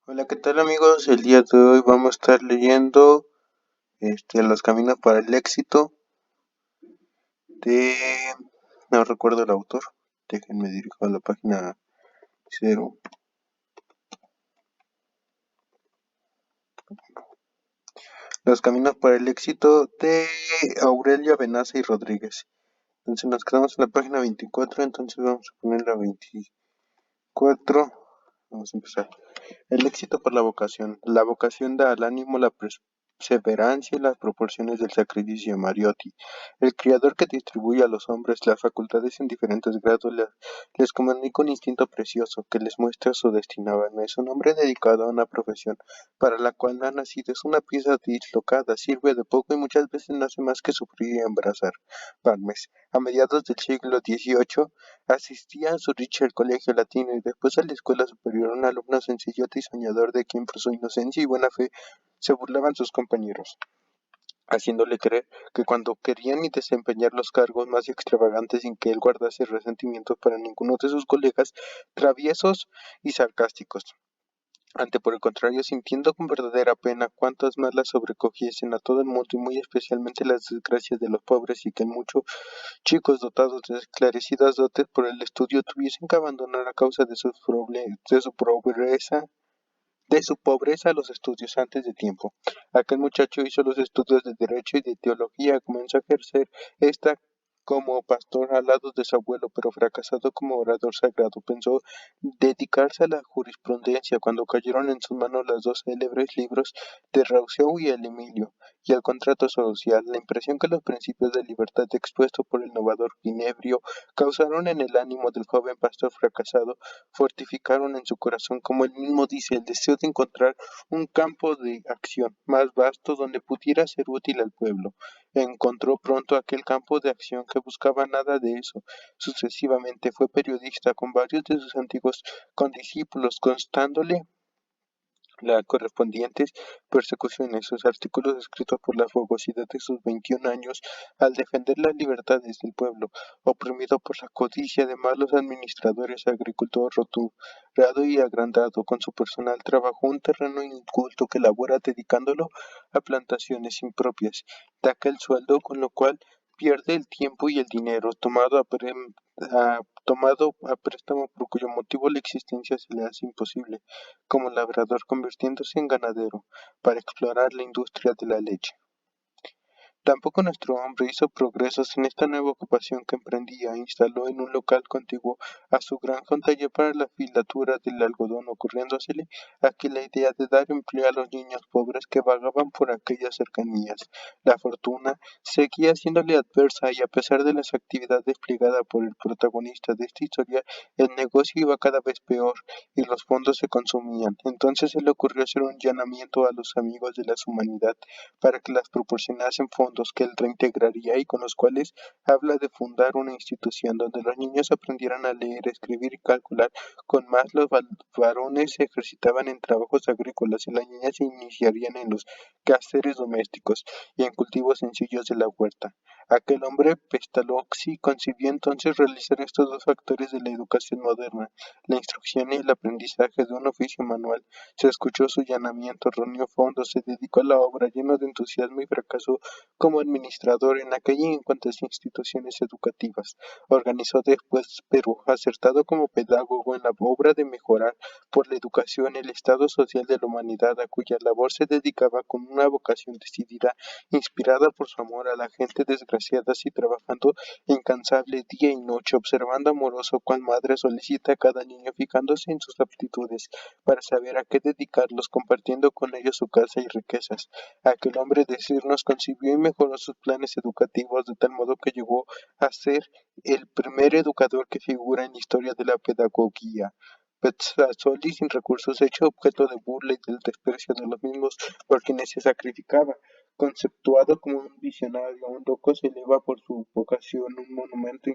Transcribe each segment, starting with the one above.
Hola, ¿qué tal amigos? El día de hoy vamos a estar leyendo Los caminos para el éxito de... No recuerdo el autor. Déjenme dirijo a la página 0. Los caminos para el éxito de Aurelio Benaza y Rodríguez. Entonces nos quedamos en la página 24, entonces vamos a poner la 24. Vamos a empezar. El éxito por la vocación. La vocación da al ánimo la perseverancia y las proporciones del sacrificio. Mariotti. El Creador que distribuye a los hombres las facultades en diferentes grados les comunica un instinto precioso que les muestra su destino. Es un hombre dedicado a una profesión para la cual no ha nacido. Es una pieza dislocada, sirve de poco y muchas veces no hace más que sufrir y embarazar. Balmes. A mediados del siglo XVIII asistía a Zurich al colegio latino y después a la escuela superior, un alumno sencillote y soñador de quien por su inocencia y buena fe se burlaban sus compañeros, haciéndole creer que cuando querían y desempeñar los cargos más extravagantes sin que él guardase resentimientos para ninguno de sus colegas, traviesos y sarcásticos. Ante por el contrario, sintiendo con verdadera pena cuantas más las sobrecogiesen a todo el mundo y muy especialmente las desgracias de los pobres y que mucho chicos dotados de esclarecidas dotes por el estudio tuviesen que abandonar a causa de su pobreza los estudios antes de tiempo. Aquel muchacho hizo los estudios de Derecho y de Teología, comenzó a ejercer esta como pastor al lado de su abuelo, pero fracasado como orador sagrado, pensó dedicarse a la jurisprudencia cuando cayeron en sus manos los dos célebres libros de Rousseau y el Emilio, y el contrato social. La impresión que los principios de libertad expuestos por el innovador Ginebrio causaron en el ánimo del joven pastor fracasado fortificaron en su corazón, como él mismo dice, el deseo de encontrar un campo de acción más vasto donde pudiera ser útil al pueblo. Encontró pronto aquel campo de acción que buscaba nada de eso. Sucesivamente fue periodista con varios de sus antiguos condiscípulos, constándole las correspondientes persecuciones. Sus artículos escritos por la fogosidad de sus 21 años al defender las libertades del pueblo, oprimido por la codicia de malos administradores, agricultor roturado y agrandado con su personal trabajo, un terreno inculto que labora dedicándolo a plantaciones impropias, da aquel sueldo con lo cual pierde el tiempo y el dinero tomado a préstamo por cuyo motivo la existencia se le hace imposible como labrador convirtiéndose en ganadero para explorar la industria de la leche. Tampoco nuestro hombre hizo progresos en esta nueva ocupación que emprendía. Instaló en un local contiguo a su granja un taller para la filatura del algodón, ocurriéndosele aquí la idea de dar empleo a los niños pobres que vagaban por aquellas cercanías. La fortuna seguía siéndole adversa y a pesar de las actividades desplegadas por el protagonista de esta historia, el negocio iba cada vez peor y los fondos se consumían. Entonces se le ocurrió hacer un llamamiento a los amigos de la humanidad para que las proporcionasen fondos que él reintegraría y con los cuales habla de fundar una institución donde los niños aprendieran a leer, escribir y calcular con más los varones se ejercitaban en trabajos agrícolas y las niñas se iniciarían en los quehaceres domésticos y en cultivos sencillos de la huerta. Aquel hombre Pestalozzi concibió entonces realizar estos dos factores de la educación moderna, la instrucción y el aprendizaje de un oficio manual. Se escuchó su llamamiento, reunió fondos, se dedicó a la obra lleno de entusiasmo y fracasó como administrador en aquella y en cuantas instituciones educativas. Organizó después, pero acertado como pedagogo en la obra de mejorar por la educación el estado social de la humanidad a cuya labor se dedicaba con una vocación decidida, inspirada por su amor a la gente desgraciada y trabajando incansable día y noche, observando amoroso cual madre solicita a cada niño fijándose en sus aptitudes para saber a qué dedicarlos, compartiendo con ellos su casa y riquezas. Aquel hombre decirnos concibió y mejoró sus planes educativos de tal modo que llegó a ser el primer educador que figura en la historia de la pedagogía. Pezzasoli sin recursos hecho objeto de burla y del desprecio de los mismos por quienes se sacrificaba. Conceptuado como un visionario, un loco se eleva por su vocación un monumento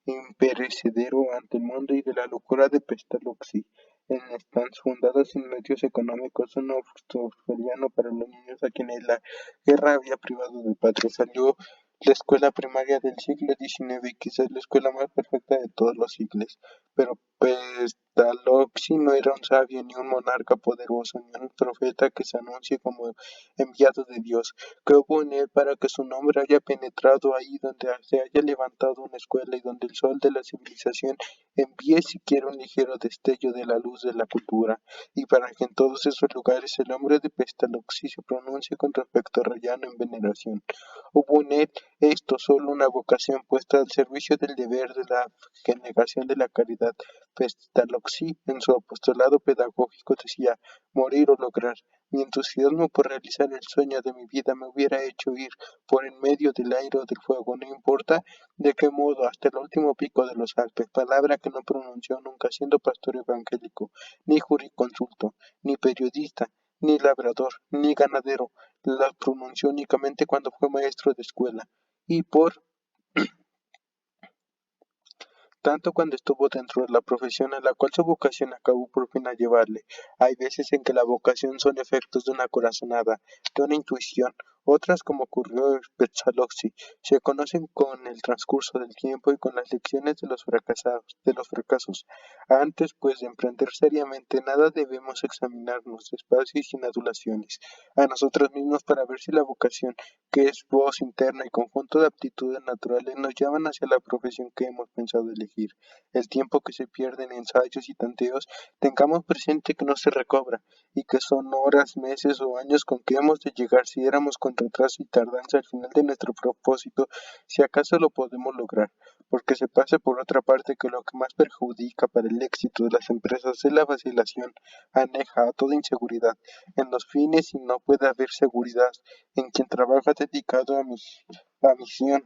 imperecedero ante el mundo y de la locura de Pestalozzi. En stands fundados sin medios económicos, un australiano para los niños a quienes la guerra había privado de padre. Salió la escuela primaria del siglo XIX y quizás la escuela más perfecta de todos los siglos. Pero Pestalozzi no era un sabio ni un monarca poderoso ni un profeta que se anuncie como enviado de Dios. ¿Qué hubo en él para que su nombre haya penetrado ahí donde se haya levantado una escuela y donde el sol de la civilización envíe siquiera un ligero destello de la luz de la cultura? Y para que en todos esos lugares el nombre de Pestalozzi se pronuncie con respecto rayano en veneración. Hubo en él esto solo una vocación puesta al servicio del deber de la abnegación de la caridad. Pestalozzi, en su apostolado pedagógico, decía: morir o lograr. Mi entusiasmo por realizar el sueño de mi vida me hubiera hecho ir por en medio del aire o del fuego, no importa de qué modo, hasta el último pico de los Alpes, palabra que no pronunció nunca siendo pastor evangélico, ni jurisconsulto, ni periodista, ni labrador, ni ganadero, la pronunció únicamente cuando fue maestro de escuela, y por tanto cuando estuvo dentro de la profesión a la cual su vocación acabó por fin a llevarle. Hay veces en que la vocación son efectos de una corazonada, de una intuición, otras, como ocurrió en Pestalozzi, se conocen con el transcurso del tiempo y con las lecciones de los fracasos. Antes, pues, de emprender seriamente, nada debemos examinarnos despacio y sin adulaciones a nosotros mismos para ver si la vocación, que es voz interna y conjunto de aptitudes naturales, nos llaman hacia la profesión que hemos pensado elegir. El tiempo que se pierde en ensayos y tanteos, tengamos presente que no se recobra, y que son horas, meses o años con que hemos de llegar si éramos con retraso y tardanza al final de nuestro propósito, si acaso lo podemos lograr. Porque se pase por otra parte que lo que más perjudica para el éxito de las empresas es la vacilación aneja a toda inseguridad en los fines y no puede haber seguridad en quien trabaja dedicado a misión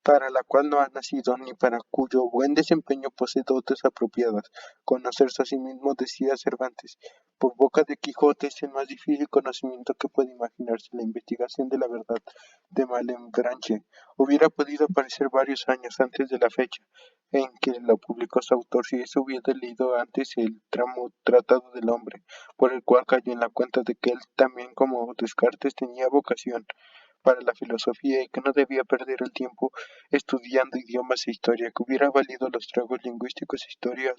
para la cual no ha nacido ni para cuyo buen desempeño posee dotes apropiadas. Conocerse a sí mismo, decía Cervantes, por boca de Quijote es el más difícil conocimiento que puede imaginarse. La investigación de la verdad de Malebranche hubiera podido aparecer varios años antes de la fecha en que lo publicó su autor si eso hubiera leído antes el tramo Tratado del Hombre, por el cual cayó en la cuenta de que él también como Descartes tenía vocación para la filosofía y que no debía perder el tiempo estudiando idiomas e historia, que hubiera valido los tragos lingüísticos e historias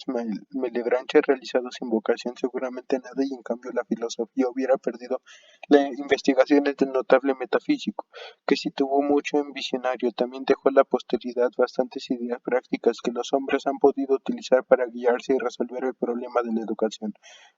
Melebranche realizado sin vocación seguramente nada y en cambio la filosofía hubiera perdido las investigaciones del notable metafísico, que si tuvo mucho en visionario, también dejó a la posteridad bastantes ideas prácticas que los hombres han podido utilizar para guiarse y resolver el problema de la educación.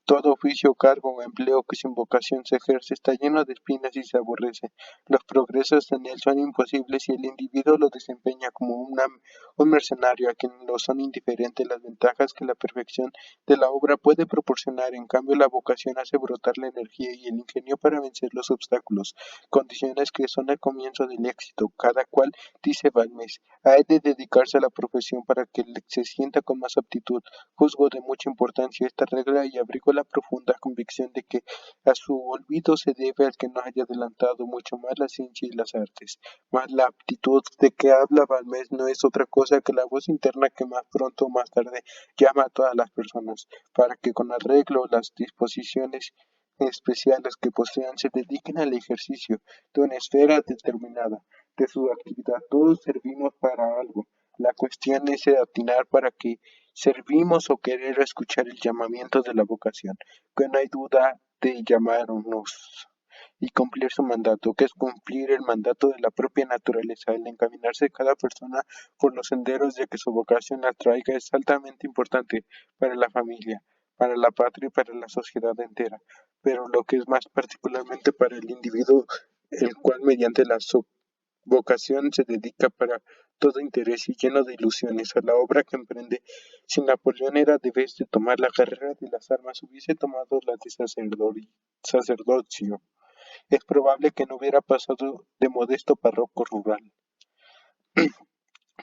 Todo oficio, cargo o empleo que sin vocación se ejerce está lleno de espinas y se aborrece. Los progresos en él son imposibles si el individuo lo desempeña como un mercenario a quien lo son indiferentes las ventajas que la perfección de la obra puede proporcionar. En cambio, la vocación hace brotar la energía y el ingenio para vencer los obstáculos, condiciones que son el comienzo del éxito. Cada cual, dice Balmes, ha de dedicarse a la profesión para que se sienta con más aptitud. Juzgo de mucha importancia esta regla y abrigo la profunda convicción de que a su olvido se debe al que no haya adelantado mucho más la ciencia y las artes. Mas la aptitud de que habla Balmes no es otra cosa que la voz interna que más pronto o más tarde llama a todas las personas, para que con arreglo las disposiciones especiales que posean se dediquen al ejercicio de una esfera determinada de su actividad. Todos servimos para algo. La cuestión es atinar para que servimos o querer escuchar el llamamiento de la vocación, que no hay duda de llamarnos y cumplir su mandato, que es cumplir el mandato de la propia naturaleza, el encaminarse cada persona por los senderos de que su vocación la traiga es altamente importante para la familia, para la patria y para la sociedad entera, pero lo que es más particularmente para el individuo, el cual mediante la vocación se dedica para todo interés y lleno de ilusiones a la obra que emprende. Si Napoleón era de vez de tomar la carrera de las armas, hubiese tomado la de sacerdocio. Es probable que no hubiera pasado de modesto párroco rural.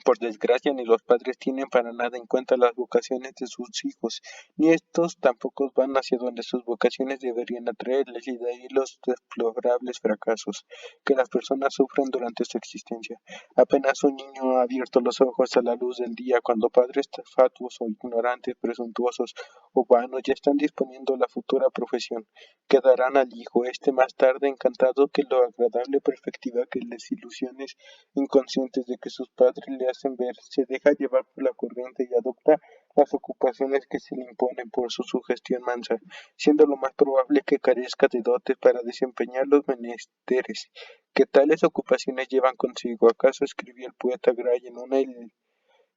Por desgracia, ni los padres tienen para nada en cuenta las vocaciones de sus hijos, ni estos tampoco van hacia donde sus vocaciones deberían atraerles, y de ahí los deplorables fracasos que las personas sufren durante su existencia. Apenas un niño ha abierto los ojos a la luz del día, cuando padres fatuos o ignorantes, presuntuosos o vanos ya están disponiendo la futura profesión que darán al hijo, este más tarde encantado que la agradable perspectiva que les ilusiones inconscientes de que sus padres le hacen ver, se deja llevar por la corriente y adopta las ocupaciones que se le imponen por su sugestión mansa, siendo lo más probable que carezca de dotes para desempeñar los menesteres que tales ocupaciones llevan consigo. ¿Acaso escribió el poeta Gray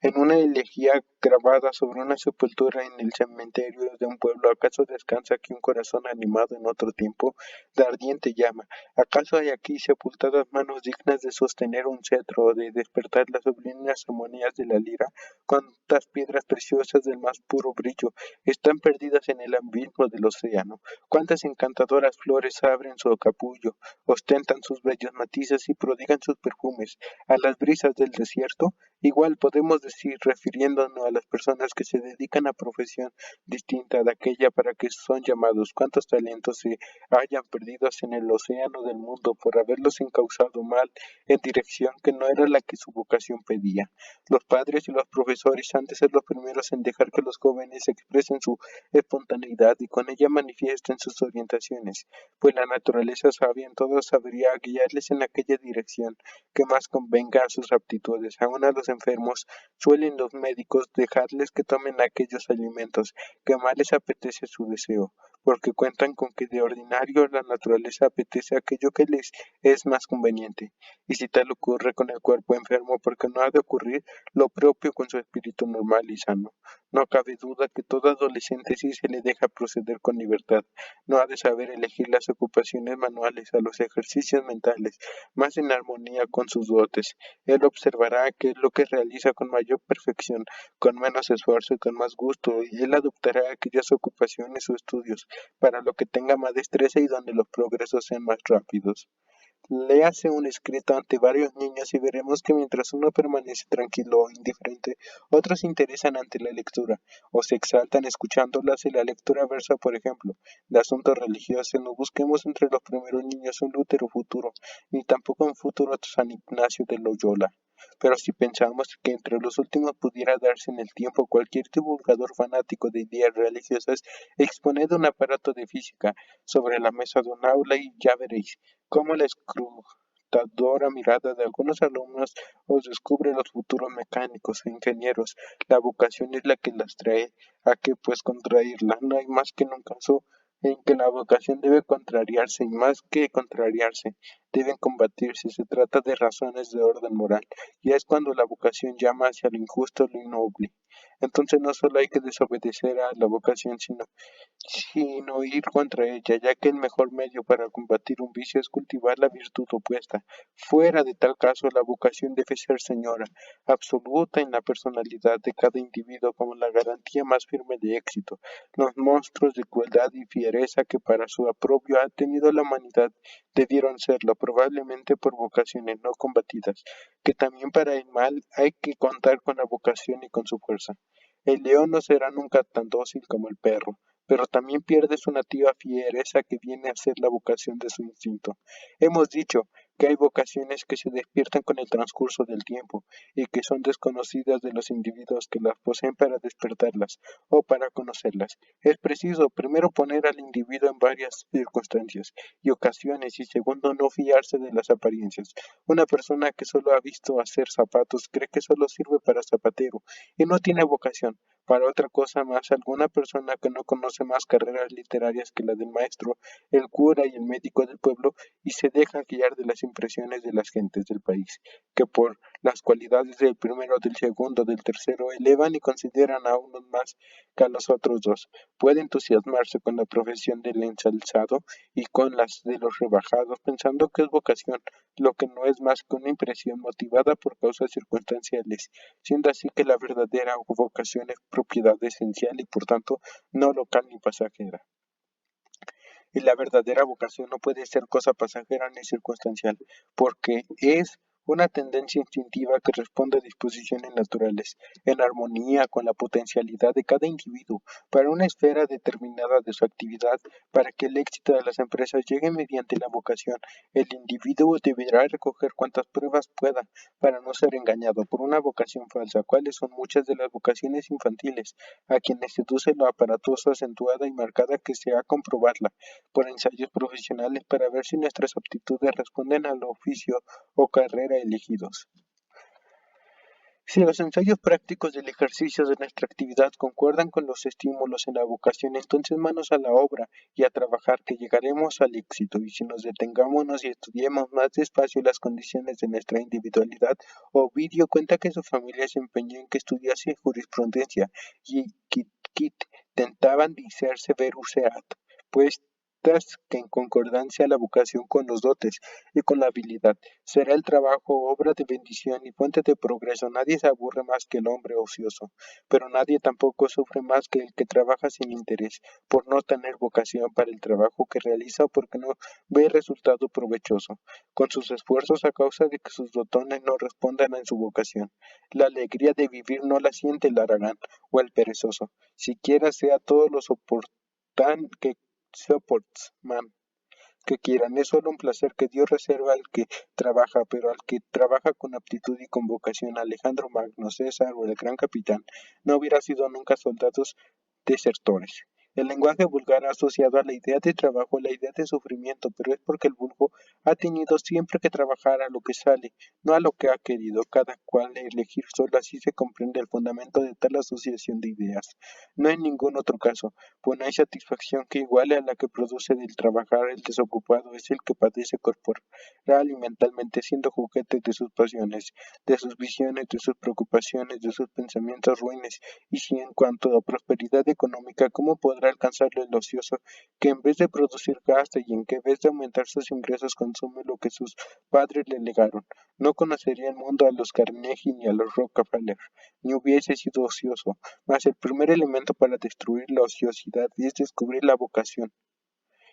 en una elegía grabada sobre una sepultura en el cementerio de un pueblo? ¿Acaso descansa aquí un corazón animado en otro tiempo de ardiente llama? ¿Acaso hay aquí sepultadas manos dignas de sostener un cetro o de despertar las sublimes armonías de la lira? ¿Cuántas piedras preciosas del más puro brillo están perdidas en el abismo del océano? ¿Cuántas encantadoras flores abren su capullo, ostentan sus bellos matices y prodigan sus perfumes a las brisas del desierto? Igual podemos decir, refiriéndonos a las personas que se dedican a profesión distinta de aquella para que son llamados, cuántos talentos se hallan perdidos en el océano del mundo por haberlos encauzado mal en dirección que no era la que su vocación pedía. Los padres y los profesores han de ser los primeros en dejar que los jóvenes expresen su espontaneidad y con ella manifiesten sus orientaciones, pues la naturaleza sabia en todo sabría guiarles en aquella dirección que más convenga a sus aptitudes. Aun a los enfermos suelen los médicos dejarles que tomen aquellos alimentos que más les apetece su deseo, porque cuentan con que de ordinario la naturaleza apetece aquello que les es más conveniente. Y si tal ocurre con el cuerpo enfermo, porque no ha de ocurrir lo propio con su espíritu normal y sano. No cabe duda que todo adolescente, si se le deja proceder con libertad, no ha de saber elegir las ocupaciones manuales a los ejercicios mentales más en armonía con sus dotes. Él observará qué es lo que realiza con mayor perfección, con menos esfuerzo y con más gusto, y él adoptará aquellas ocupaciones o estudios para lo que tenga más destreza y donde los progresos sean más rápidos. Léase un escrito ante varios niños y veremos que mientras uno permanece tranquilo o indiferente, otros se interesan ante la lectura, o se exaltan escuchándolas. Si la lectura versa, por ejemplo, de asuntos religiosos, no busquemos entre los primeros niños un Lutero futuro, ni tampoco un futuro San Ignacio de Loyola. Pero si pensamos que entre los últimos pudiera darse en el tiempo cualquier divulgador fanático de ideas religiosas, exponed un aparato de física sobre la mesa de un aula y ya veréis cómo la escrutadora mirada de algunos alumnos os descubre los futuros mecánicos e ingenieros. La vocación es la que las trae. ¿A qué pues contraerla? No hay más que en un caso en que la vocación debe contrariarse y más que contrariarse, deben combatirse. Se trata de razones de orden moral, y es cuando la vocación llama hacia lo injusto, lo innoble. Entonces no solo hay que desobedecer a la vocación, sino ir contra ella, ya que el mejor medio para combatir un vicio es cultivar la virtud opuesta. Fuera de tal caso, la vocación debe ser señora, absoluta en la personalidad de cada individuo como la garantía más firme de éxito. Los monstruos de crueldad y fiereza que para su aprobio ha tenido la humanidad debieron serlo, probablemente por vocaciones no combatidas, que también para el mal hay que contar con la vocación y con su fuerza. El león no será nunca tan dócil como el perro, pero también pierde su nativa fiereza que viene a ser la vocación de su instinto. Hemos dicho que hay vocaciones que se despiertan con el transcurso del tiempo y que son desconocidas de los individuos que las poseen para despertarlas o para conocerlas. Es preciso primero poner al individuo en varias circunstancias y ocasiones y segundo no fiarse de las apariencias. Una persona que solo ha visto hacer zapatos cree que solo sirve para zapatero y no tiene vocación para otra cosa más. Alguna persona que no conoce más carreras literarias que la del maestro, el cura y el médico del pueblo, y se deja guiar de las impresiones de las gentes del país, que por las cualidades del primero, del segundo, del tercero, elevan y consideran a unos más que a los otros dos. Puede entusiasmarse con la profesión del ensalzado y con las de los rebajados, pensando que es vocación, lo que no es más que una impresión motivada por causas circunstanciales, siendo así que la verdadera vocación es propiedad esencial y por tanto no local ni pasajera. Y la verdadera vocación no puede ser cosa pasajera ni circunstancial, porque es una tendencia instintiva que responde a disposiciones naturales, en armonía con la potencialidad de cada individuo para una esfera determinada de su actividad. Para que el éxito de las empresas llegue mediante la vocación, el individuo deberá recoger cuantas pruebas pueda para no ser engañado por una vocación falsa. ¿Cuáles son muchas de las vocaciones infantiles a quienes seduce lo aparatoso, acentuada y marcada que se ha comprobarla por ensayos profesionales para ver si nuestras aptitudes responden al oficio o carrera elegidos? Si los ensayos prácticos del ejercicio de nuestra actividad concuerdan con los estímulos en la vocación, entonces manos a la obra y a trabajar, que llegaremos al éxito. Y si nos detengámonos y estudiemos más despacio las condiciones de nuestra individualidad, Ovidio cuenta que su familia se empeñó en que estudiase jurisprudencia y quit tentaban dicerse verus erat, pues que en concordancia la vocación con los dotes y con la habilidad. Será el trabajo obra de bendición y fuente de progreso. Nadie se aburre más que el hombre ocioso, pero nadie tampoco sufre más que el que trabaja sin interés, por no tener vocación para el trabajo que realiza o porque no ve resultado provechoso con sus esfuerzos a causa de que sus dotones no respondan a su vocación. La alegría de vivir no la siente el haragán o el perezoso, siquiera sea todos los supportsman que quieran. Es solo un placer que Dios reserva al que trabaja, pero al que trabaja con aptitud y con vocación. Alejandro Magno, César o el gran capitán no hubiera sido nunca soldados desertores. El lenguaje vulgar ha asociado a la idea de trabajo la idea de sufrimiento, pero es porque el vulgo ha tenido siempre que trabajar a lo que sale, no a lo que ha querido cada cual elegir solo. Así se comprende el fundamento de tal asociación de ideas. No en ningún otro caso, pues no hay satisfacción que iguale a la que produce del trabajar. El desocupado es el que padece corporal y mentalmente, siendo juguete de sus pasiones, de sus visiones, de sus preocupaciones, de sus pensamientos ruines. Y si en cuanto a prosperidad económica, ¿cómo podrá alcanzarlo el ocioso, que en vez de producir gasta y en que en vez de aumentar sus ingresos consume lo que sus padres le legaron? No conocería el mundo a los Carnegie ni a los Rockefeller, ni hubiese sido ocioso. Mas el primer elemento para destruir la ociosidad es descubrir la vocación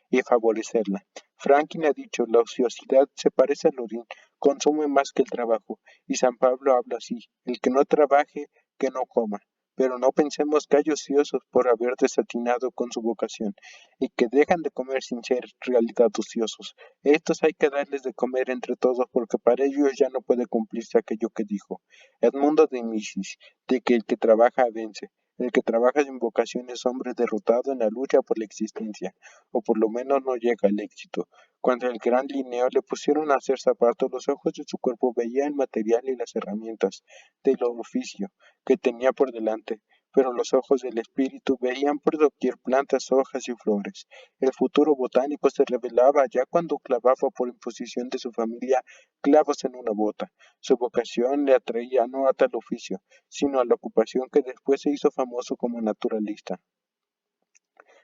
y favorecerla. Franklin ha dicho: la ociosidad se parece al orín, consume más que el trabajo. Y San Pablo habla así: el que no trabaje, que no coma. Pero no pensemos que hay ociosos por haber desatinado con su vocación, y que dejan de comer sin ser realidad ociosos. Estos hay que darles de comer entre todos, porque para ellos ya no puede cumplirse aquello que dijo Edmundo de Mises, de que el que trabaja vence. El que trabaja sin vocación es hombre derrotado en la lucha por la existencia, o por lo menos no llega al éxito. Cuando al gran Linneo le pusieron a hacer zapatos, los ojos de su cuerpo veían el material y las herramientas del oficio que tenía por delante, pero los ojos del espíritu veían por doquier plantas, hojas y flores. El futuro botánico se revelaba ya cuando clavaba por imposición de su familia clavos en una bota. Su vocación le atraía no a tal oficio, sino a la ocupación que después se hizo famoso como naturalista.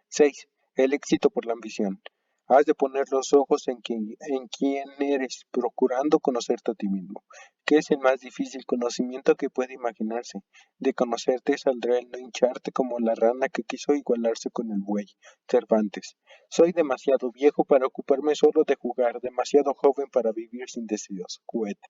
6. El éxito por la ambición. Has de poner los ojos en quién eres, procurando conocerte a ti mismo, que es el más difícil conocimiento que puede imaginarse. De conocerte saldrá el no hincharte como la rana que quiso igualarse con el buey. Cervantes. Soy demasiado viejo para ocuparme solo de jugar, demasiado joven para vivir sin deseos. Goethe.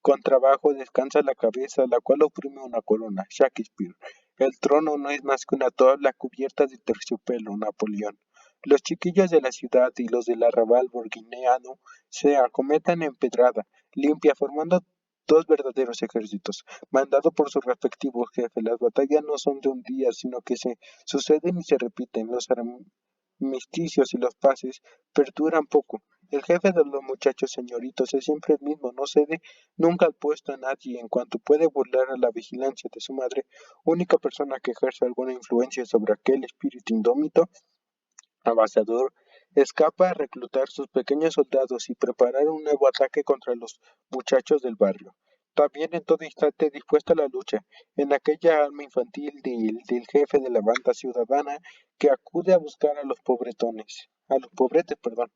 Con trabajo descansa la cabeza, la cual oprime una corona. Shakespeare. El trono no es más que una tabla cubierta de terciopelo. Napoleón. Los chiquillos de la ciudad y los del arrabal borguineano se acometan en pedrada limpia, formando dos verdaderos ejércitos, mandados por sus respectivos jefes. Las batallas no son de un día, sino que se suceden y se repiten. Los armisticios y los pases perduran poco. El jefe de los muchachos señoritos es siempre el mismo, no cede nunca al puesto a nadie, y en cuanto puede burlar a la vigilancia de su madre, única persona que ejerce alguna influencia sobre aquel espíritu indómito, avasador, escapa a reclutar sus pequeños soldados y preparar un nuevo ataque contra los muchachos del barrio. También en todo instante dispuesta a la lucha, en aquella alma infantil del jefe de la banda ciudadana que acude a buscar a los pobretes, perdón,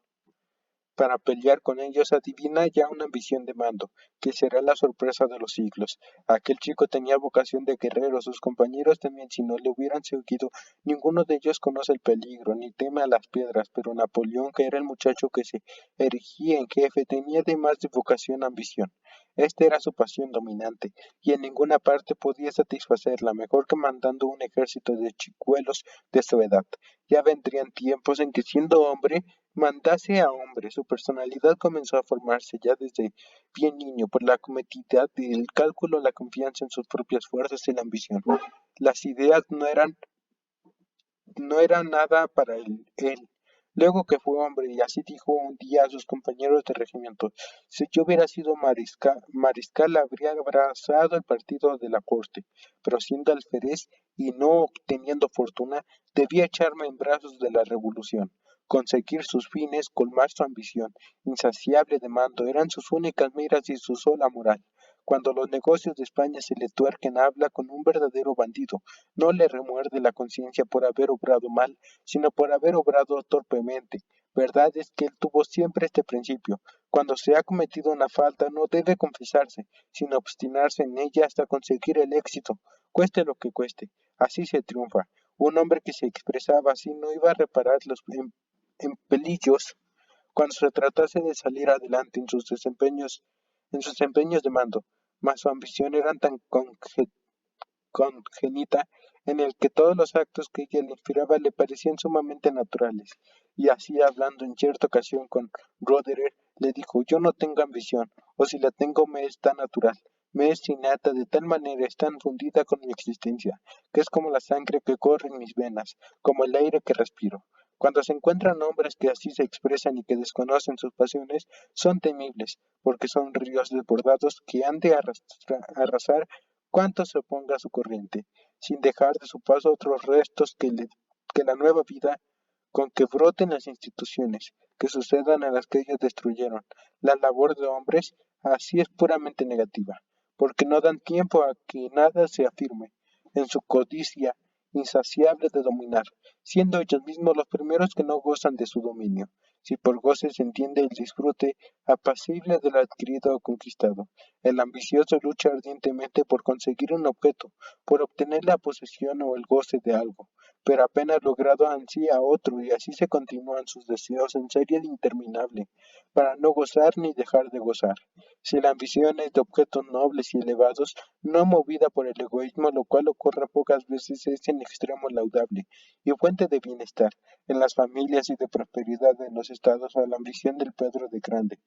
para pelear con ellos, adivina ya una ambición de mando, que será la sorpresa de los siglos. Aquel chico tenía vocación de guerrero, sus compañeros también, si no le hubieran seguido, ninguno de ellos conoce el peligro, ni teme a las piedras, pero Napoleón, que era el muchacho que se erigía en jefe, tenía además de vocación ambición. Esta era su pasión dominante, y en ninguna parte podía satisfacerla mejor que mandando un ejército de chicuelos de su edad. Ya vendrían tiempos en que siendo hombre, mandase a hombre. Su personalidad comenzó a formarse ya desde bien niño por la comodidad, el cálculo, la confianza en sus propias fuerzas y la ambición. Las ideas no era nada para él. Luego que fue hombre, y así dijo un día a sus compañeros de regimiento, si yo hubiera sido mariscal habría abrazado el partido de la corte, pero siendo alférez y no teniendo fortuna, debía echarme en brazos de la revolución. Conseguir sus fines, colmar su ambición, insaciable de mando, eran sus únicas miras y su sola moral. Cuando los negocios de España se le tuerquen, habla con un verdadero bandido. No le remuerde la conciencia por haber obrado mal, sino por haber obrado torpemente. Verdad es que él tuvo siempre este principio. Cuando se ha cometido una falta, no debe confesarse, sino obstinarse en ella hasta conseguir el éxito, cueste lo que cueste. Así se triunfa. Un hombre que se expresaba así no iba a reparar los pelillos cuando se tratase de salir adelante en sus empeños de mando, mas su ambición era tan congénita en el que todos los actos que ella le inspiraba le parecían sumamente naturales, y así hablando en cierta ocasión con Roederer, le dijo, yo no tengo ambición, o si la tengo me es tan natural, me es innata de tal manera, es tan fundida con mi existencia, que es como la sangre que corre en mis venas, como el aire que respiro. Cuando se encuentran hombres que así se expresan y que desconocen sus pasiones, son temibles, porque son ríos desbordados que han de arrasar cuanto se oponga a su corriente, sin dejar de su paso otros restos que la nueva vida, con que broten las instituciones, que sucedan a las que ellos destruyeron. La labor de hombres así es puramente negativa, porque no dan tiempo a que nada se afirme, en su codicia insaciable de dominar, siendo ellos mismos los primeros que no gozan de su dominio, si por goce se entiende el disfrute apacible de lo adquirido o conquistado. El ambicioso lucha ardientemente por conseguir un objeto, por obtener la posesión o el goce de algo, pero apenas logrado ansía otro y así se continúan sus deseos en serie interminable, para no gozar ni dejar de gozar. Si la ambición es de objetos nobles y elevados, no movida por el egoísmo, lo cual ocurre pocas veces, es en extremo laudable y fuente de bienestar en las familias y de prosperidad en los estados a la ambición del Pedro de Grande.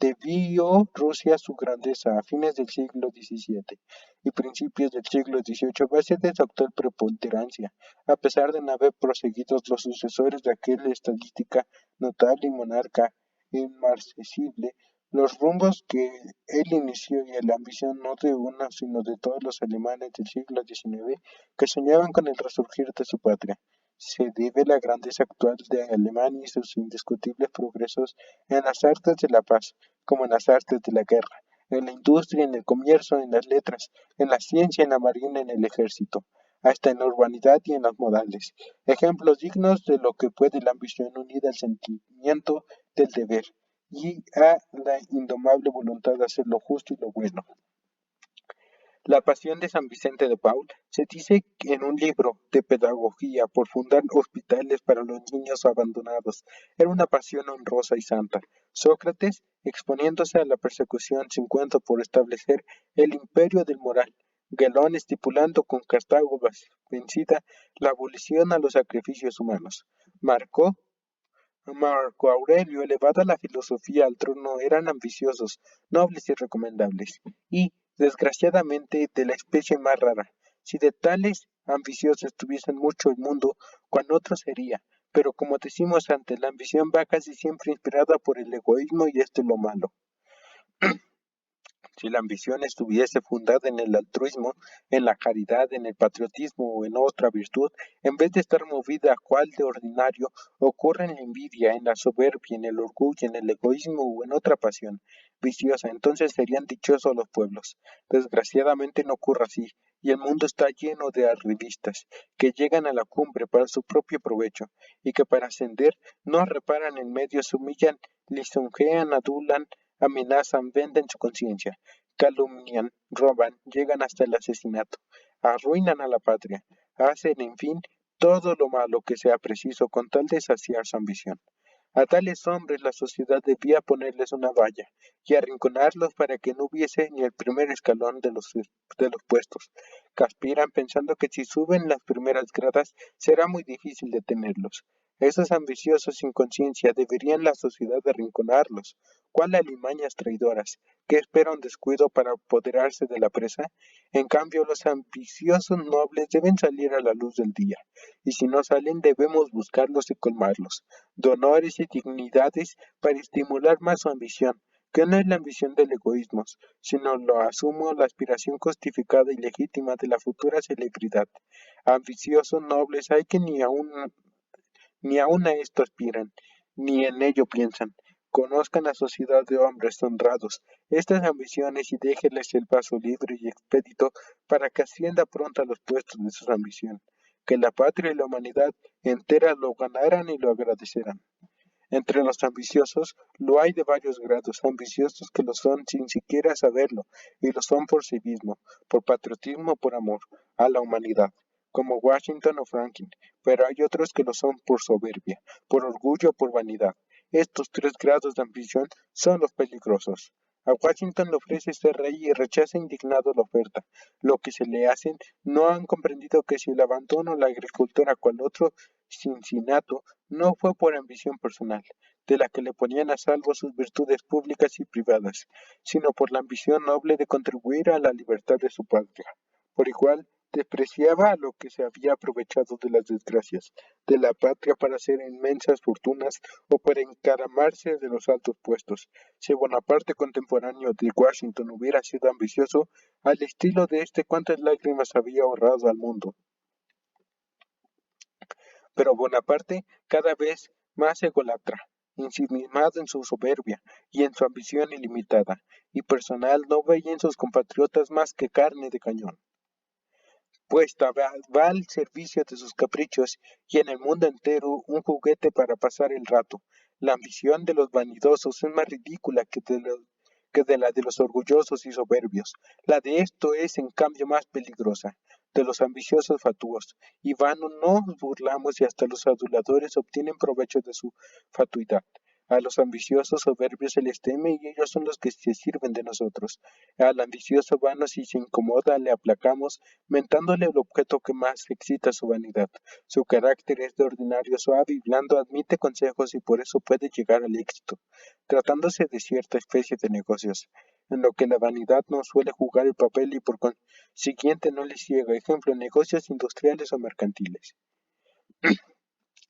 Debió Rusia su grandeza a fines del siglo XVII y principios del siglo XVIII a base de su actual preponderancia, a pesar de no haber proseguido los sucesores de aquel estadística notable y monarca inmarcesible, los rumbos que él inició y la ambición no de uno, sino de todos los alemanes del siglo XIX que soñaban con el resurgir de su patria. Se debe la grandeza actual de Alemania y sus indiscutibles progresos en las artes de la paz, como en las artes de la guerra, en la industria, en el comercio, en las letras, en la ciencia, en la marina, en el ejército, hasta en la urbanidad y en los modales, ejemplos dignos de lo que puede la ambición unida al sentimiento del deber y a la indomable voluntad de hacer lo justo y lo bueno. La pasión de San Vicente de Paul se dice en un libro de pedagogía por fundar hospitales para los niños abandonados. Era una pasión honrosa y santa. Sócrates, exponiéndose a la persecución sin cuento por establecer el imperio del moral. Galón estipulando con Cartago vencida la abolición a los sacrificios humanos. Marco Aurelio, elevada la filosofía al trono, eran ambiciosos, nobles y recomendables, y, desgraciadamente, de la especie más rara. Si de tales ambiciosos tuviesen mucho el mundo, cual otro sería, pero como decimos antes, la ambición va casi siempre inspirada por el egoísmo y esto es lo malo. Si la ambición estuviese fundada en el altruismo, en la caridad, en el patriotismo o en otra virtud, en vez de estar movida cual de ordinario, ocurre en la envidia, en la soberbia, en el orgullo, en el egoísmo o en otra pasión viciosa, entonces serían dichosos los pueblos. Desgraciadamente no ocurre así, y el mundo está lleno de arribistas, que llegan a la cumbre para su propio provecho, y que para ascender no reparan en medios, se humillan lisonjean, adulan, amenazan, venden su conciencia, calumnian, roban, llegan hasta el asesinato, arruinan a la patria, hacen, en fin, todo lo malo que sea preciso con tal de saciar su ambición. A tales hombres la sociedad debía ponerles una valla y arrinconarlos para que no hubiese ni el primer escalón de los puestos, que aspiran pensando que si suben las primeras gradas será muy difícil detenerlos. Esos ambiciosos sin conciencia deberían la sociedad arrinconarlos. ¿Cuál alimañas traidoras? ¿Qué espera un descuido para apoderarse de la presa? En cambio, los ambiciosos nobles deben salir a la luz del día, y si no salen debemos buscarlos y colmarlos de honores y dignidades para estimular más su ambición, que no es la ambición del egoísmo, sino lo asumo la aspiración justificada y legítima de la futura celebridad. Ambiciosos nobles hay que ni aun a esto aspiran, ni en ello piensan. Conozcan la sociedad de hombres honrados, estas ambiciones y déjenles el paso libre y expedito para que ascienda pronto a los puestos de su ambición. Que la patria y la humanidad entera lo ganaran y lo agradecerán. Entre los ambiciosos lo hay de varios grados, ambiciosos que lo son sin siquiera saberlo, y lo son por sí mismo, por patriotismo, por amor a la humanidad, como Washington o Franklin, pero hay otros que lo son por soberbia, por orgullo, por vanidad. Estos tres grados de ambición son los peligrosos. A Washington le ofrece ser rey y rechaza indignado la oferta. Lo que se le hacen no han comprendido que si el abandono la agricultura cual otro Cincinnato no fue por ambición personal, de la que le ponían a salvo sus virtudes públicas y privadas, sino por la ambición noble de contribuir a la libertad de su patria. Por igual, despreciaba a lo que se había aprovechado de las desgracias de la patria para hacer inmensas fortunas o para encaramarse de los altos puestos. Si Bonaparte contemporáneo de Washington hubiera sido ambicioso, al estilo de este, cuántas lágrimas había ahorrado al mundo. Pero Bonaparte cada vez más ególatra, ensimismado en su soberbia y en su ambición ilimitada y personal, no veía en sus compatriotas más que carne de cañón, puesta va al servicio de sus caprichos y en el mundo entero un juguete para pasar el rato. La ambición de los vanidosos es más ridícula que de la de los orgullosos y soberbios. La de esto es en cambio más peligrosa, de los ambiciosos fatuos. Y vano nos burlamos y hasta los aduladores obtienen provecho de su fatuidad. A los ambiciosos soberbios se les teme y ellos son los que se sirven de nosotros. Al ambicioso vano si se incomoda le aplacamos mentándole el objeto que más excita su vanidad. Su carácter es de ordinario suave y blando, admite consejos y por eso puede llegar al éxito, tratándose de cierta especie de negocios, en lo que la vanidad no suele jugar el papel y por consiguiente no le ciega, ejemplo, negocios industriales o mercantiles.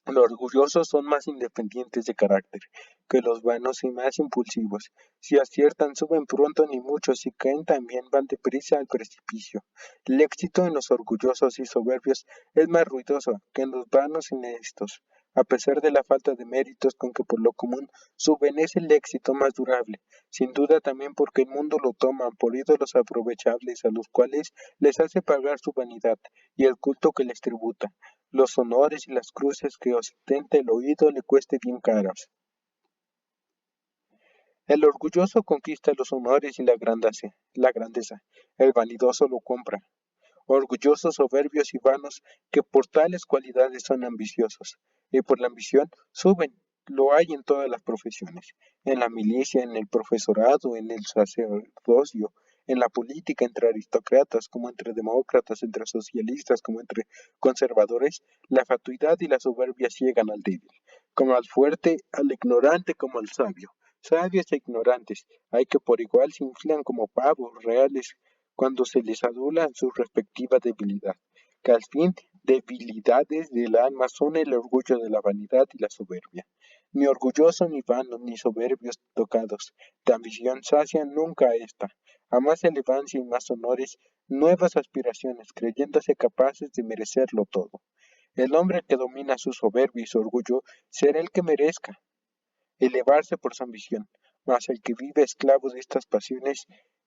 Los orgullosos son más independientes de carácter que los vanos y más impulsivos. Si aciertan, suben pronto ni mucho, si caen también van deprisa al precipicio. El éxito en los orgullosos y soberbios es más ruidoso que en los vanos y necios. A pesar de la falta de méritos con que por lo común suben, es el éxito más durable, sin duda también porque el mundo lo toma por ídolos aprovechables a los cuales les hace pagar su vanidad y el culto que les tributa los honores y las cruces que ostenta el oído le cueste bien caras. El orgulloso conquista los honores y la grandeza, el vanidoso lo compra. Orgullosos, soberbios y vanos, que por tales cualidades son ambiciosos, y por la ambición suben. Lo hay en todas las profesiones, en la milicia, en el profesorado, en el sacerdocio, en la política, entre aristócratas como entre demócratas, entre socialistas como entre conservadores, la fatuidad y la soberbia ciegan al débil, como al fuerte, al ignorante como al sabio. Sabios e ignorantes, hay que por igual se inflan como pavos reales cuando se les adula su respectiva debilidad, que al fin debilidades del alma son el orgullo de la vanidad y la soberbia. Ni orgulloso, ni vano, ni soberbios tocados, de ambición sacian nunca a esta, a más elevancia y más honores, nuevas aspiraciones, creyéndose capaces de merecerlo todo. El hombre que domina su soberbia y su orgullo será el que merezca elevarse por su ambición, mas el que vive esclavo de estas pasiones,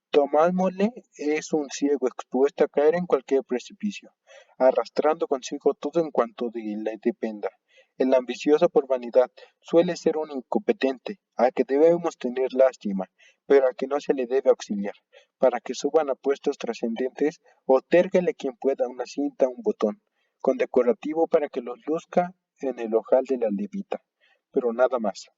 tomámosle, es un ciego expuesto a caer en cualquier precipicio, arrastrando consigo todo en cuanto de él dependa. El ambicioso por vanidad suele ser un incompetente, al que debemos tener lástima, pero al que no se le debe auxiliar. Para que suban a puestos trascendentes, otérguele quien pueda una cinta, un botón, condecorativo para que los luzca en el ojal de la levita, pero nada más.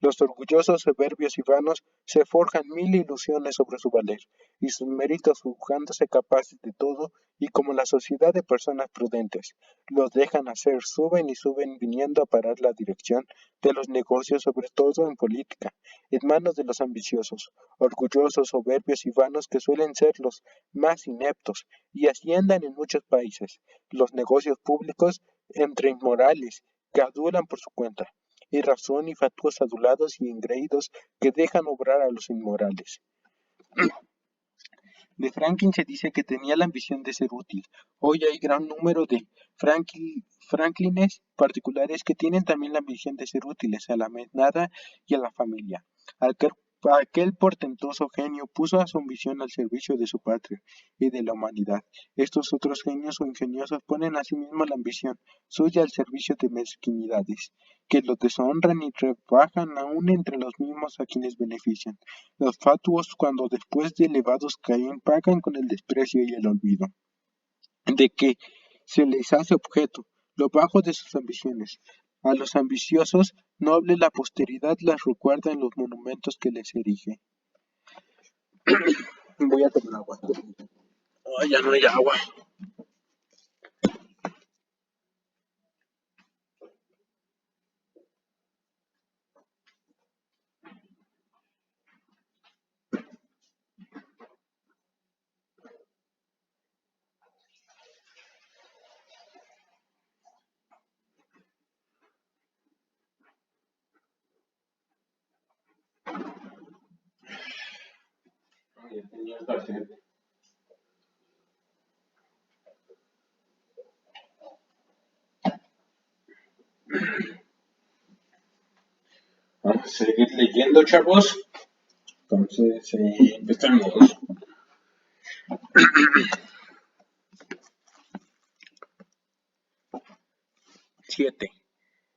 Los orgullosos, soberbios y vanos se forjan mil ilusiones sobre su valer, y sus méritos juzgándose capaces de todo, y como la sociedad de personas prudentes los dejan hacer, suben y suben viniendo a parar la dirección de los negocios, sobre todo en política, en manos de los ambiciosos, orgullosos, soberbios y vanos que suelen ser los más ineptos, y así andan en muchos países, los negocios públicos entre inmorales, que adulan por su cuenta y razón y fatuos adulados y engreídos que dejan obrar a los inmorales. De Franklin se dice que tenía la ambición de ser útil. Hoy hay gran número de Franklines particulares que tienen también la ambición de ser útiles a la manada y a la familia. Aquel portentoso genio puso a su ambición al servicio de su patria y de la humanidad. Estos otros genios o ingeniosos ponen asimismo la ambición suya al servicio de mezquinidades, que los deshonran y rebajan aún entre los mismos a quienes benefician. Los fatuos, cuando después de elevados caen, pagan con el desprecio y el olvido, de que se les hace objeto, lo bajo de sus ambiciones. A los ambiciosos, noble la posteridad las recuerda en los monumentos que les erige. Voy a tomar agua. Oh, ya no hay agua. Vamos a seguir leyendo, chavos. Entonces, empezamos. 7.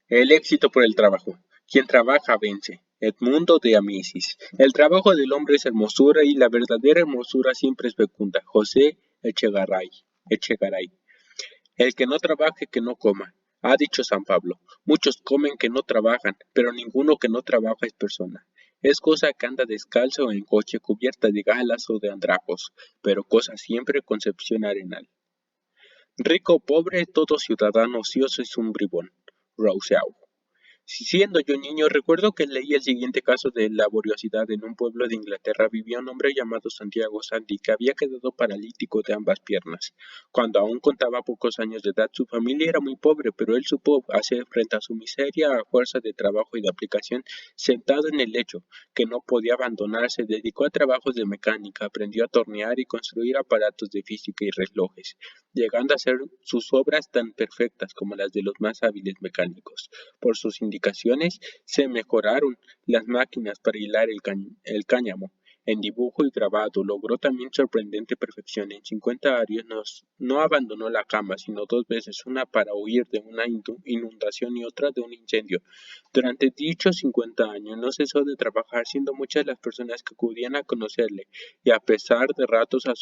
El éxito por el trabajo. Quien trabaja vence. Edmundo de Amicis. El trabajo del hombre es hermosura y la verdadera hermosura siempre es fecunda. José Echegaray. El que no trabaje, que no coma. Ha dicho San Pablo. Muchos comen que no trabajan, pero ninguno que no trabaja es persona. Es cosa que anda descalzo en coche cubierta de galas o de andrajos, pero cosa siempre concepción arenal. Rico o pobre, todo ciudadano ocioso es un bribón. Rousseau. Siendo yo niño, recuerdo que leí el siguiente caso de laboriosidad. En un pueblo de Inglaterra vivía un hombre llamado Santiago Santi, que había quedado paralítico de ambas piernas. Cuando aún contaba pocos años de edad, su familia era muy pobre, pero él supo hacer frente a su miseria a fuerza de trabajo y de aplicación. Sentado en el lecho, que no podía abandonar, se dedicó a trabajos de mecánica, aprendió a tornear y construir aparatos de física y relojes, llegando a hacer sus obras tan perfectas como las de los más hábiles mecánicos. Por sus indicaciones se mejoraron las máquinas para hilar el cáñamo. En dibujo y grabado logró también sorprendente perfección. En 50 años no abandonó la cama, sino 2 veces, una para huir de una inundación y otra de un incendio. Durante dichos 50 años no cesó de trabajar, siendo muchas las personas que acudían a conocerle y a pasar ratos a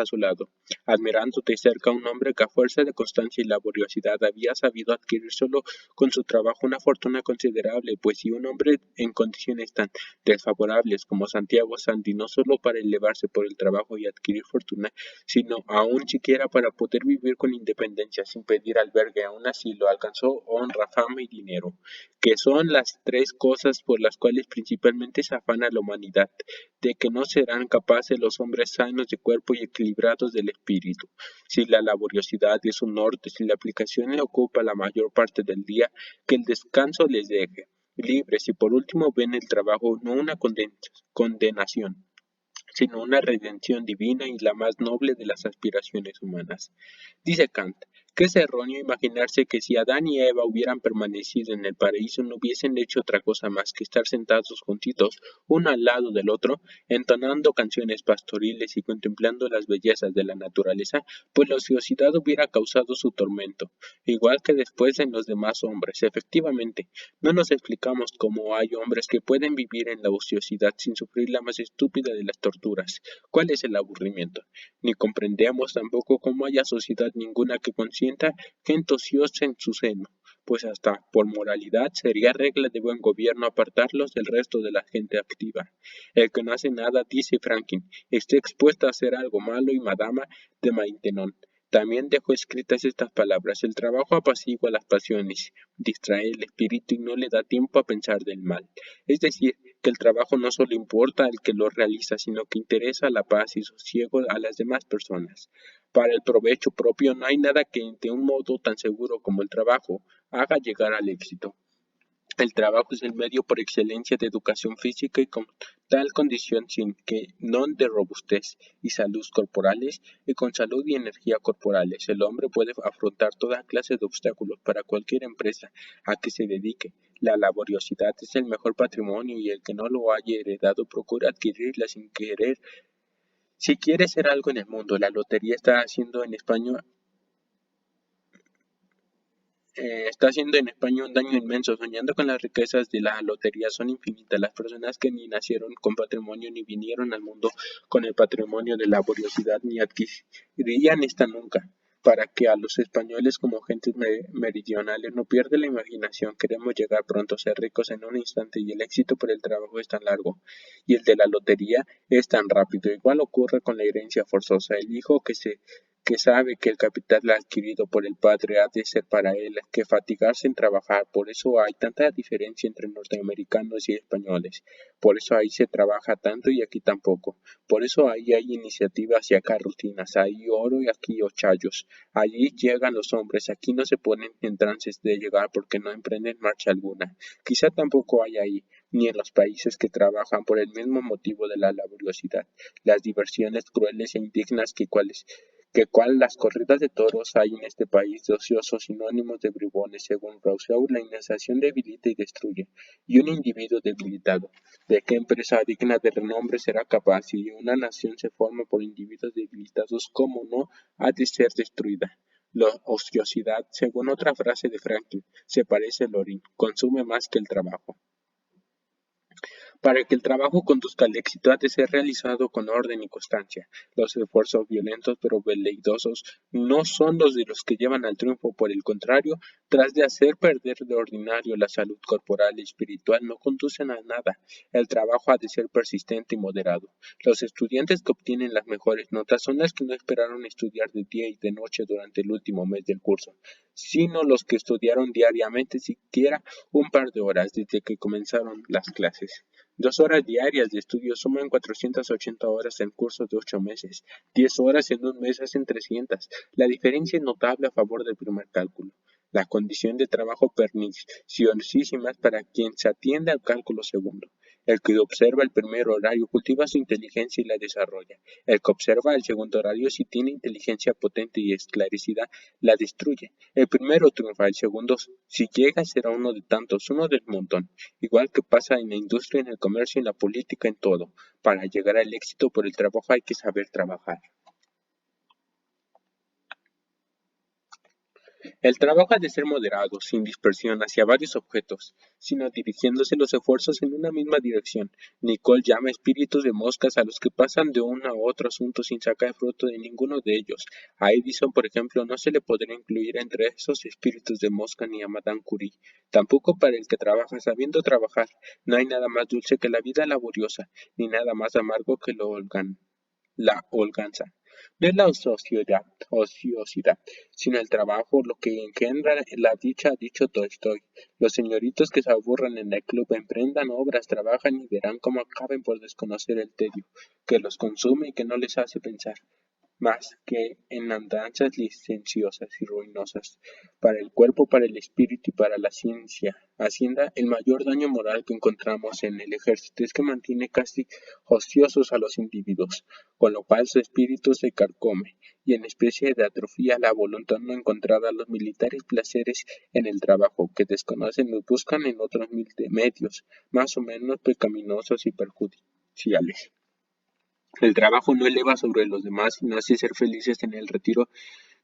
su lado, admirando de cerca a un hombre que a fuerza de constancia y laboriosidad había sabido adquirir solo con su trabajo una fortuna considerable. Pues si un hombre en condiciones tan desfavorables como Santiago Santi, no solo para elevarse por el trabajo y adquirir fortuna, sino aún siquiera para poder vivir con independencia sin pedir albergue a un asilo, alcanzó honra, fama y dinero, que son las 3 cosas por las cuales principalmente se afana la humanidad, de que no serán capaces los hombres sanos de cuerpo y equilibrados del espíritu, si la laboriosidad es un norte, si la aplicación le ocupa la mayor parte del día, que el descanso les deje libres, y por último ven el trabajo no una condenación, sino una redención divina y la más noble de las aspiraciones humanas. Dice Kant que es erróneo imaginarse que si Adán y Eva hubieran permanecido en el paraíso no hubiesen hecho otra cosa más que estar sentados juntitos, uno al lado del otro, entonando canciones pastoriles y contemplando las bellezas de la naturaleza, pues la ociosidad hubiera causado su tormento, igual que después en los demás hombres. Efectivamente, no nos explicamos cómo hay hombres que pueden vivir en la ociosidad sin sufrir la más estúpida de las torturas. ¿Cuál es el aburrimiento? Ni comprendemos tampoco cómo haya sociedad ninguna que consienta gente ociosa en su seno, pues hasta por moralidad sería regla de buen gobierno apartarlos del resto de la gente activa. El que no hace nada, dice Franklin, está expuesto a hacer algo malo y Madama de Maintenon también dejó escritas estas palabras: el trabajo apacigua las pasiones, distrae el espíritu y no le da tiempo a pensar del mal. Es decir, que el trabajo no solo importa al que lo realiza, sino que interesa la paz y sosiego a las demás personas. Para el provecho propio no hay nada que, de un modo tan seguro como el trabajo, haga llegar al éxito. El trabajo es el medio por excelencia de educación física y con tal condición sin que non de robustez y salud corporales, y con salud y energía corporales, el hombre puede afrontar toda clase de obstáculos para cualquier empresa a que se dedique. La laboriosidad es el mejor patrimonio y el que no lo haya heredado procura adquirirla sin querer. Si quiere ser algo en el mundo, la lotería está haciendo en España un daño inmenso. Soñando con las riquezas de la lotería son infinitas las personas que ni nacieron con patrimonio ni vinieron al mundo con el patrimonio de la laboriosidad ni adquirirían esta nunca. Para que a los españoles como gentes meridionales no pierda la imaginación, queremos llegar pronto a ser ricos en un instante y el éxito por el trabajo es tan largo y el de la lotería es tan rápido. Igual ocurre con la herencia forzosa. El hijo que sabe que el capital adquirido por el padre ha de ser para él que fatigarse en trabajar. Por eso hay tanta diferencia entre norteamericanos y españoles. Por eso ahí se trabaja tanto y aquí tan poco. Por eso ahí hay iniciativas y acá rutinas. Ahí oro y aquí ochayos. Allí llegan los hombres, aquí no se ponen en trances de llegar porque no emprenden marcha alguna. Quizá tampoco hay ahí, ni en los países que trabajan por el mismo motivo de la laboriosidad, las diversiones crueles e indignas que cual las corridas de toros hay en este país de ociosos sinónimos de bribones. Según Rousseau, la iniciación debilita y destruye, y un individuo debilitado, ¿de qué empresa digna de renombre será capaz? Si una nación se forma por individuos debilitados, ¿cómo no ha de ser destruida? La ociosidad, según otra frase de Franklin, se parece al orín, consume más que el trabajo. Para que el trabajo conduzca al éxito ha de ser realizado con orden y constancia. Los esfuerzos violentos pero veleidosos no son los de los que llevan al triunfo. Por el contrario, tras de hacer perder de ordinario la salud corporal y espiritual, no conducen a nada. El trabajo ha de ser persistente y moderado. Los estudiantes que obtienen las mejores notas son los que no esperaron estudiar de día y de noche durante el último mes del curso, sino los que estudiaron diariamente siquiera un par de horas desde que comenzaron las clases. 2 horas diarias de estudio suman 480 horas en cursos de 8 meses. 10 horas en un mes hacen 300. La diferencia es notable a favor del primer cálculo. La condición de trabajo perniciosísima para quien se atiende al cálculo segundo. El que observa el primer horario cultiva su inteligencia y la desarrolla. El que observa el segundo horario, si tiene inteligencia potente y esclarecida, la destruye. El primero triunfa, el segundo, si llega, será uno de tantos, uno del montón. Igual que pasa en la industria, en el comercio, en la política, en todo. Para llegar al éxito por el trabajo hay que saber trabajar. El trabajo ha de ser moderado, sin dispersión hacia varios objetos, sino dirigiéndose los esfuerzos en una misma dirección. Nicole llama espíritus de moscas a los que pasan de uno a otro asunto sin sacar fruto de ninguno de ellos. A Edison, por ejemplo, no se le podrá incluir entre esos espíritus de mosca ni a Madame Curie. Tampoco para el que trabaja sabiendo trabajar. No hay nada más dulce que la vida laboriosa, ni nada más amargo que la holganza. No es la ociosidad, sino el trabajo lo que engendra la dicha, ha dicho Tolstoy. Los señoritos que se aburran en el club emprendan obras, trabajan y verán cómo acaben por desconocer el tedio, que los consume y que no les hace pensar. más que en andanzas licenciosas y ruinosas para el cuerpo, para el espíritu y para la ciencia. Hacienda, el mayor daño moral que encontramos en el ejército es que mantiene casi ociosos a los individuos, con lo cual su espíritu se carcome, y en especie de atrofia la voluntad no encontrada. Los militares placeres en el trabajo que desconocen los buscan en otros medios, más o menos pecaminosos y perjudiciales. El trabajo no eleva sobre los demás y nos hace ser felices en el retiro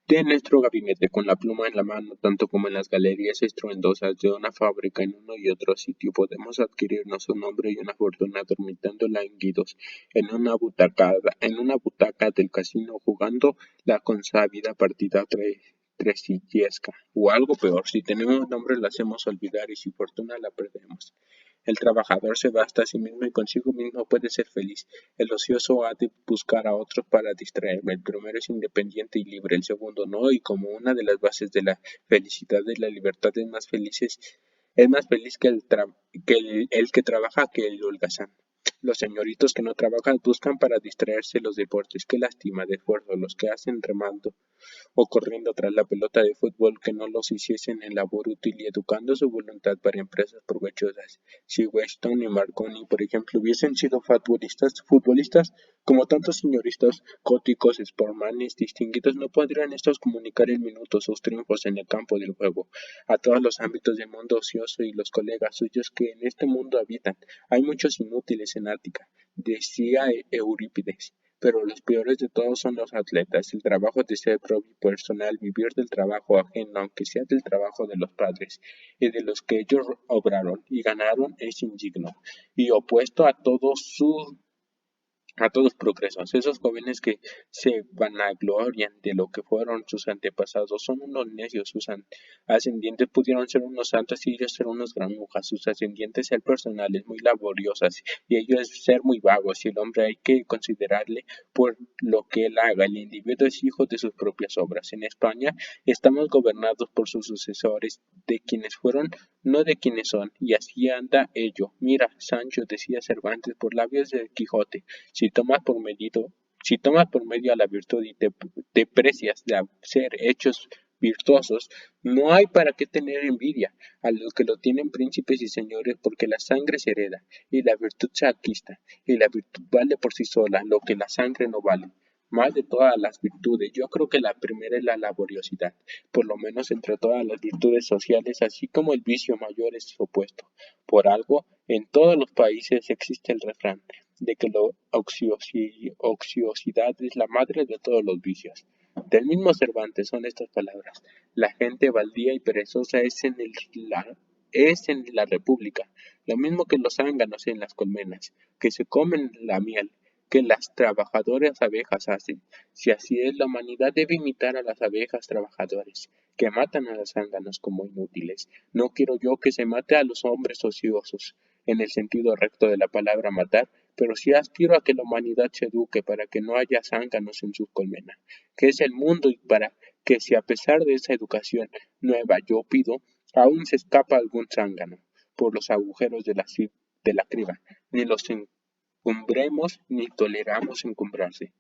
de nuestro gabinete, con la pluma en la mano, tanto como en las galerías estruendosas de una fábrica. En uno y otro sitio podemos adquirirnos un nombre y una fortuna dormitando lánguidos en una butaca del casino, jugando la consabida partida tresillesca, o algo peor, si tenemos nombre la hacemos olvidar y si fortuna la perdemos. El trabajador se basta a sí mismo y consigo mismo puede ser feliz. El ocioso ha de buscar a otros para distraerme. El primero es independiente y libre, el segundo no, y como una de las bases de la felicidad y la libertad es más feliz que el que trabaja que el holgazán. Los señoritos que no trabajan buscan para distraerse los deportes. Qué lástima de esfuerzo los que hacen remando o corriendo tras la pelota de fútbol, que no los hiciesen en labor útil y educando su voluntad para empresas provechosas. Si Weston y Marconi, por ejemplo, hubiesen sido futbolistas, como tantos señoristas góticos, sportmanes distinguidos, no podrían estos comunicar en minutos sus triunfos en el campo del juego a todos los ámbitos del mundo ocioso y los colegas suyos que en este mundo habitan. Hay muchos inútiles en Ática, decía Eurípides, pero los peores de todos son los atletas. El trabajo de ser propio personal, vivir del trabajo ajeno, aunque sea del trabajo de los padres y de los que ellos obraron y ganaron, es indigno y opuesto a todos progresos. Esos jóvenes que se vanaglorian de lo que fueron sus antepasados son unos necios. Sus ascendientes pudieron ser unos santos y ellos ser unos granujas. Sus ascendientes ser personales muy laboriosas y ellos ser muy vagos. Y el hombre hay que considerarle por lo que él haga. El individuo es hijo de sus propias obras. En España estamos gobernados por sus sucesores, de quienes fueron, no de quienes son, y así anda ello. Mira, Sancho, decía Cervantes por labios de Quijote, si tomas por si tomas por medio a la virtud y te precias de ser hechos virtuosos, no hay para qué tener envidia a los que lo tienen príncipes y señores, porque la sangre se hereda y la virtud se adquiesta, y la virtud vale por sí sola lo que la sangre no vale. Más de todas las virtudes, yo creo que la primera es la laboriosidad, por lo menos entre todas las virtudes sociales, así como el vicio mayor es su opuesto. Por algo, en todos los países existe el refrán de que la ociosidad es la madre de todos los vicios. Del mismo Cervantes son estas palabras: la gente baldía y perezosa es en la república, lo mismo que los zánganos en las colmenas, que se comen la miel, que las trabajadoras abejas hacen. Si así es, la humanidad debe imitar a las abejas trabajadoras, que matan a los zánganos como inútiles. No quiero yo que se mate a los hombres ociosos, en el sentido recto de la palabra matar, pero sí aspiro a que la humanidad se eduque para que no haya zánganos en sus colmenas, que es el mundo, y para que si a pesar de esa educación nueva yo pido, aún se escapa algún zángano por los agujeros de la criba, ni los encumbremos ni toleramos encumbrarse.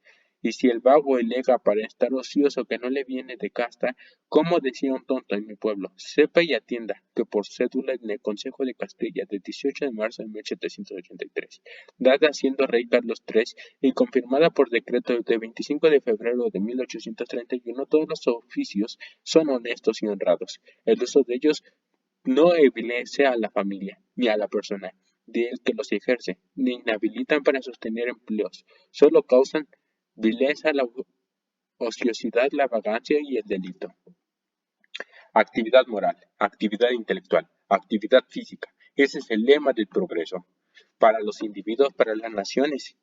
Y si el vago elega para estar ocioso que no le viene de casta, como decía un tonto en mi pueblo, sepa y atienda que por cédula en el Consejo de Castilla del 18 de marzo de 1783, dada siendo rey Carlos III y confirmada por decreto de 25 de febrero de 1831, todos los oficios son honestos y honrados. El uso de ellos no envilece a la familia, ni a la persona de el que los ejerce, ni inhabilitan para sostener empleos, solo causan vileza, la ociosidad, la vagancia y el delito. Actividad moral, actividad intelectual, actividad física. Ese es el lema del progreso. Para los individuos, para las naciones.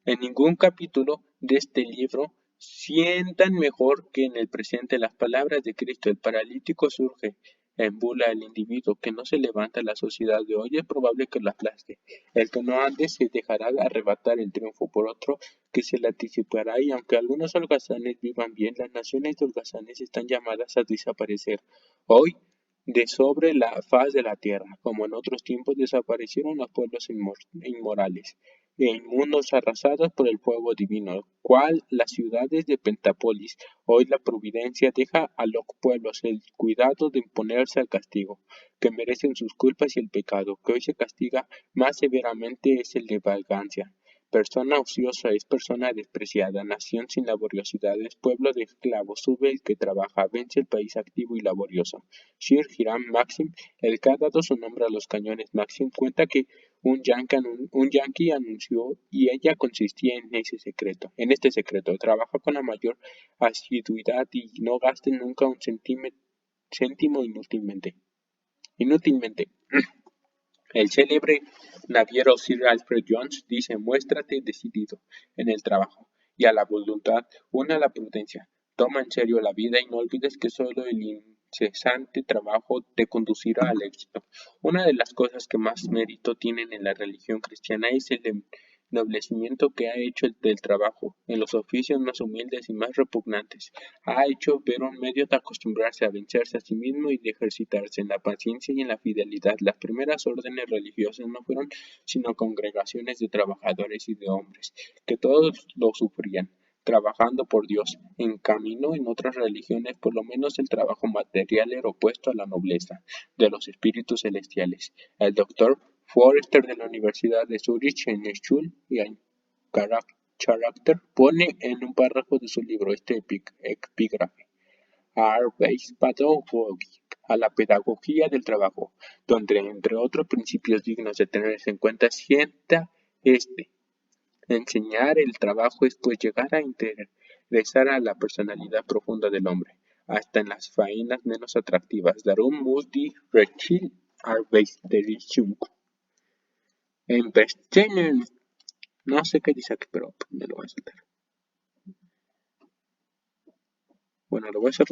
En ningún capítulo de este libro sientan mejor que en el presente las palabras de Cristo. El paralítico surge en bula el individuo que no se levanta. La sociedad de hoy es probable que lo aplaste. El que no ande se dejará arrebatar el triunfo por otro que se le anticipará, y aunque algunos holgazanes vivan bien, las naciones de holgazanes están llamadas a desaparecer hoy de sobre la faz de la tierra, como en otros tiempos desaparecieron los pueblos inmorales. en mundos arrasados por el fuego divino, cual las ciudades de Pentápolis. Hoy la providencia deja a los pueblos el cuidado de imponerse al castigo, que merecen sus culpas y el pecado, que hoy se castiga más severamente es el de vagancia. Persona ociosa es persona despreciada, nación sin laboriosidades, pueblo de esclavos, sube el que trabaja, vence el país activo y laborioso. Sir Hiram Maxim, el que ha dado su nombre a los cañones Maxim, cuenta que un yanqui anunció y ella consistía en este secreto, trabaja con la mayor asiduidad y no gaste nunca un céntimo inútilmente. El célebre naviero Sir Alfred Jones dice: muéstrate decidido en el trabajo, y a la voluntad una la prudencia. Toma en serio la vida y no olvides que solo el incesante trabajo te conducirá al éxito. Una de las cosas que más mérito tienen en la religión cristiana es el ennoblecimiento que ha hecho del trabajo, en los oficios más humildes y más repugnantes. Ha hecho ver un medio de acostumbrarse a vencerse a sí mismo y de ejercitarse en la paciencia y en la fidelidad. Las primeras órdenes religiosas no fueron sino congregaciones de trabajadores y de hombres, que todos lo sufrían, trabajando por Dios. En cambio, en otras religiones, por lo menos el trabajo material era opuesto a la nobleza de los espíritus celestiales. El doctor Forster de la Universidad de Zurich en Schule y Charakter pone en un párrafo de su libro este epígrafe: a la pedagogía del trabajo, donde entre otros principios dignos de tenerse en cuenta sienta este: enseñar el trabajo es pues llegar a interesar a la personalidad profunda del hombre, hasta en las faenas menos atractivas. Darum muss die Rechte Arbeitsberichtigung en Bestellen. No sé qué dice aquí, pero me lo voy a saltar. Bueno, lo voy a hacer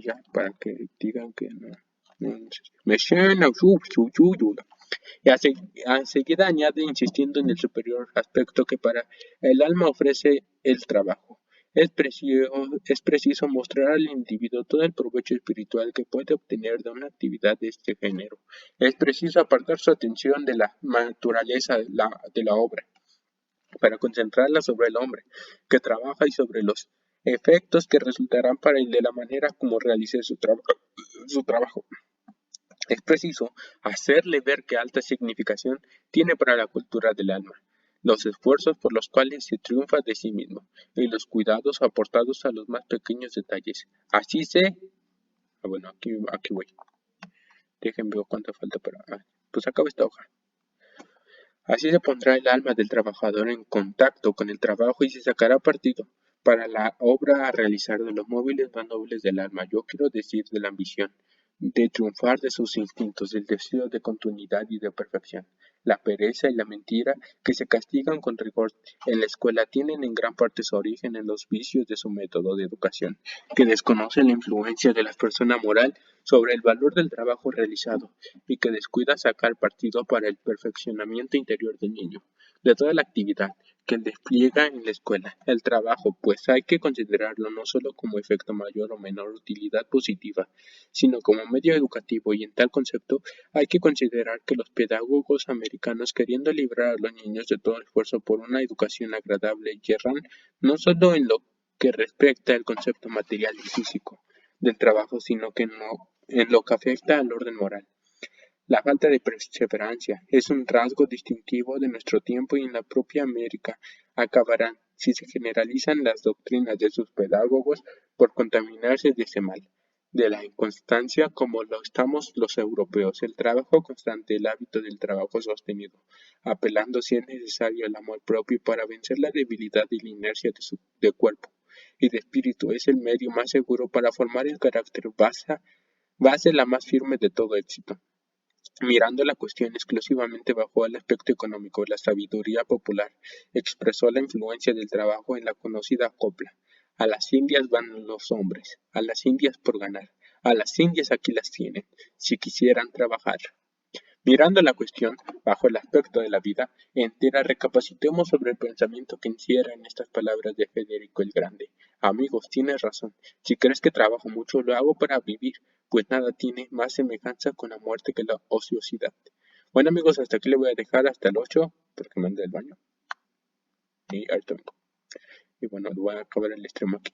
ya para que digan que no. Me suena, y enseguida añade insistiendo en el superior aspecto que para el alma ofrece el trabajo. Es preciso mostrar al individuo todo el provecho espiritual que puede obtener de una actividad de este género. Es preciso apartar su atención de la naturaleza de la obra, para concentrarla sobre el hombre que trabaja y sobre los efectos que resultarán para él de la manera como realice su trabajo. Es preciso hacerle ver qué alta significación tiene para la cultura del alma los esfuerzos por los cuales se triunfa de sí mismo y los cuidados aportados a los más pequeños detalles. Así se... bueno, aquí voy. Déjenme ver cuánto falta para... pues acabo esta hoja. Así se pondrá el alma del trabajador en contacto con el trabajo y se sacará partido para la obra a realizar de los móviles más nobles del alma. Yo quiero decir de la ambición, de triunfar de sus instintos, del deseo de continuidad y de perfección. La pereza y la mentira, que se castigan con rigor en la escuela, tienen en gran parte su origen en los vicios de su método de educación, que desconoce la influencia de la persona moral sobre el valor del trabajo realizado y que descuida sacar partido para el perfeccionamiento interior del niño, de toda la actividad que despliega en la escuela. El trabajo, pues, hay que considerarlo no solo como efecto mayor o menor utilidad positiva, sino como medio educativo, y en tal concepto hay que considerar que los pedagogos americanos, queriendo librar a los niños de todo esfuerzo por una educación agradable, yerran no solo en lo que respecta al concepto material y físico del trabajo, sino que en lo que afecta al orden moral. La falta de perseverancia es un rasgo distintivo de nuestro tiempo y en la propia América acabarán, si se generalizan las doctrinas de sus pedagogos, por contaminarse de ese mal, de la inconstancia como lo estamos los europeos, el trabajo constante, el hábito del trabajo sostenido, apelando si es necesario al amor propio para vencer la debilidad y la inercia de cuerpo y de espíritu, es el medio más seguro para formar el carácter base la más firme de todo éxito. Mirando la cuestión exclusivamente bajo el aspecto económico, la sabiduría popular expresó la influencia del trabajo en la conocida copla: a las Indias van los hombres, a las Indias por ganar, a las Indias aquí las tienen, si quisieran trabajar. Mirando la cuestión bajo el aspecto de la vida entera, recapacitemos sobre el pensamiento que encierra en estas palabras de Federico el Grande. Amigos, tienes razón. Si crees que trabajo mucho, lo hago para vivir, pues nada tiene más semejanza con la muerte que la ociosidad. Bueno, amigos, hasta aquí le voy a dejar hasta el 8, porque me ando del baño. Y bueno, voy a acabar el extremo aquí.